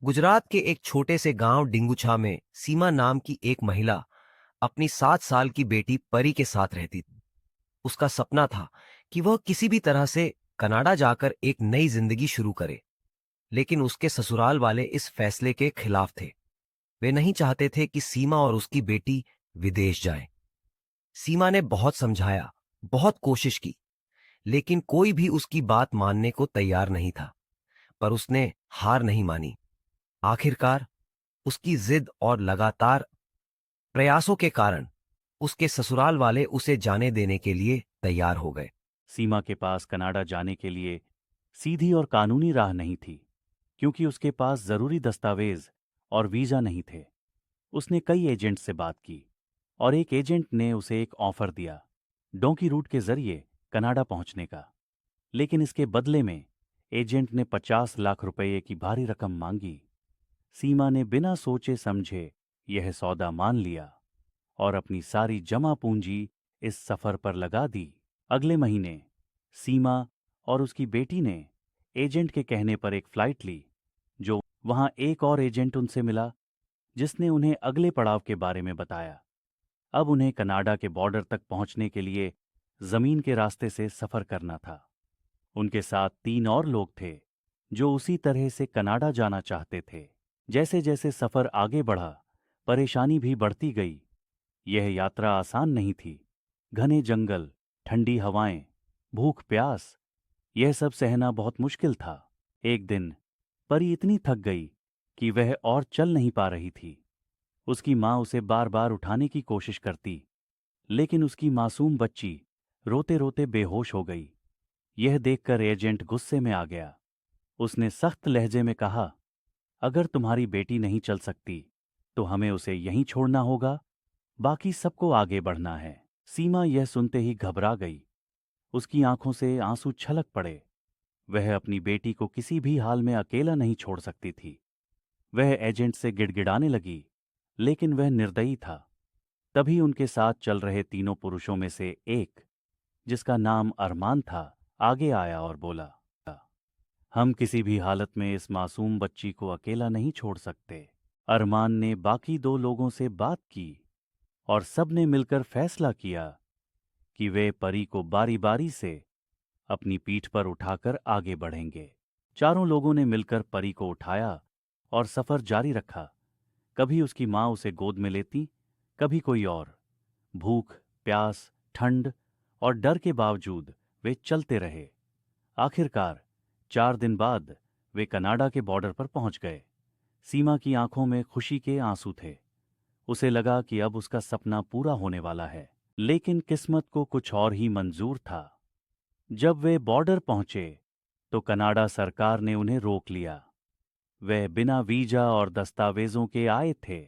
गुजरात के एक छोटे से गांव डिंगुछा में सीमा नाम की एक महिला अपनी 7 साल की बेटी परी के साथ रहती थी। उसका सपना था कि वह किसी भी तरह से कनाडा जाकर एक नई जिंदगी शुरू करे। लेकिन उसके ससुराल वाले इस फैसले के खिलाफ थे। वे नहीं चाहते थे कि सीमा और उसकी बेटी विदेश जाए। सीमा ने बहुत समझाया, बहुत कोशिश की, लेकिन कोई भी उसकी बात मानने को तैयार नहीं था। पर उसने हार नहीं मानी। आखिरकार उसकी जिद और लगातार प्रयासों के कारण उसके ससुराल वाले उसे जाने देने के लिए तैयार हो गए। सीमा के पास कनाडा जाने के लिए सीधी और कानूनी राह नहीं थी, क्योंकि उसके पास जरूरी दस्तावेज और वीजा नहीं थे। उसने कई एजेंट से बात की और एक एजेंट ने उसे एक ऑफर दिया, डोंकी रूट के जरिए कनाडा पहुंचने का। लेकिन इसके बदले में एजेंट ने 50 लाख रुपये की भारी रकम मांगी। सीमा ने बिना सोचे समझे यह सौदा मान लिया और अपनी सारी जमा पूंजी इस सफर पर लगा दी। अगले महीने सीमा और उसकी बेटी ने एजेंट के कहने पर एक फ्लाइट ली। जो वहां एक और एजेंट उनसे मिला, जिसने उन्हें अगले पड़ाव के बारे में बताया। अब उन्हें कनाडा के बॉर्डर तक पहुंचने के लिए जमीन के रास्ते से सफर करना था। उनके साथ 3 और लोग थे जो उसी तरह से कनाडा जाना चाहते थे। जैसे जैसे सफर आगे बढ़ा, परेशानी भी बढ़ती गई। यह यात्रा आसान नहीं थी। घने जंगल, ठंडी हवाएं, भूख प्यास, यह सब सहना बहुत मुश्किल था। एक दिन परी इतनी थक गई कि वह और चल नहीं पा रही थी। उसकी माँ उसे बार बार उठाने की कोशिश करती, लेकिन उसकी मासूम बच्ची रोते रोते बेहोश हो गई। यह देखकर एजेंट गुस्से में आ गया। उसने सख्त लहजे में कहा, अगर तुम्हारी बेटी नहीं चल सकती तो हमें उसे यहीं छोड़ना होगा, बाकी सबको आगे बढ़ना है। सीमा यह सुनते ही घबरा गई। उसकी आंखों से आंसू छलक पड़े। वह अपनी बेटी को किसी भी हाल में अकेला नहीं छोड़ सकती थी। वह एजेंट से गिड़गिड़ाने लगी, लेकिन वह निर्दयी था। तभी उनके साथ चल रहे 3 पुरुषों में से एक, जिसका नाम अरमान था, आगे आया और बोला, हम किसी भी हालत में इस मासूम बच्ची को अकेला नहीं छोड़ सकते। अरमान ने बाकी 2 लोगों से बात की और सबने मिलकर फैसला किया कि वे परी को बारी बारी से अपनी पीठ पर उठाकर आगे बढ़ेंगे। चारों लोगों ने मिलकर परी को उठाया और सफर जारी रखा। कभी उसकी माँ उसे गोद में लेती, कभी कोई और। भूख, प्यास, ठंड और डर के बावजूद वे चलते रहे। आखिरकार 4 दिन बाद वे कनाडा के बॉर्डर पर पहुंच गए। सीमा की आंखों में खुशी के आंसू थे। उसे लगा कि अब उसका सपना पूरा होने वाला है। लेकिन किस्मत को कुछ और ही मंजूर था। जब वे बॉर्डर पहुंचे तो कनाडा सरकार ने उन्हें रोक लिया। वे बिना वीजा और दस्तावेजों के आए थे,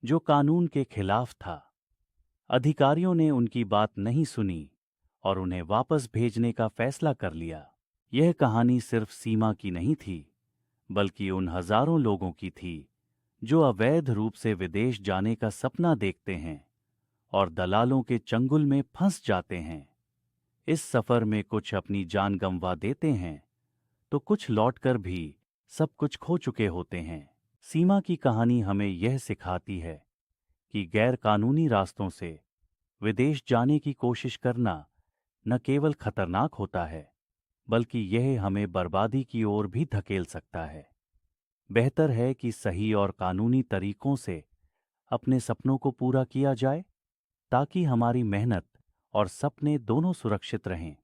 जो कानून के खिलाफ था। अधिकारियों ने उनकी बात नहीं सुनी और उन्हें वापस भेजने का फैसला कर लिया। यह कहानी सिर्फ सीमा की नहीं थी, बल्कि उन हजारों लोगों की थी जो अवैध रूप से विदेश जाने का सपना देखते हैं और दलालों के चंगुल में फंस जाते हैं। इस सफर में कुछ अपनी जान गंवा देते हैं, तो कुछ लौटकर भी सब कुछ खो चुके होते हैं। सीमा की कहानी हमें यह सिखाती है कि गैर कानूनी रास्तों से विदेश जाने की कोशिश करना न केवल खतरनाक होता है, बल्कि यह हमें बर्बादी की ओर भी धकेल सकता है। बेहतर है कि सही और कानूनी तरीकों से अपने सपनों को पूरा किया जाए, ताकि हमारी मेहनत और सपने दोनों सुरक्षित रहें।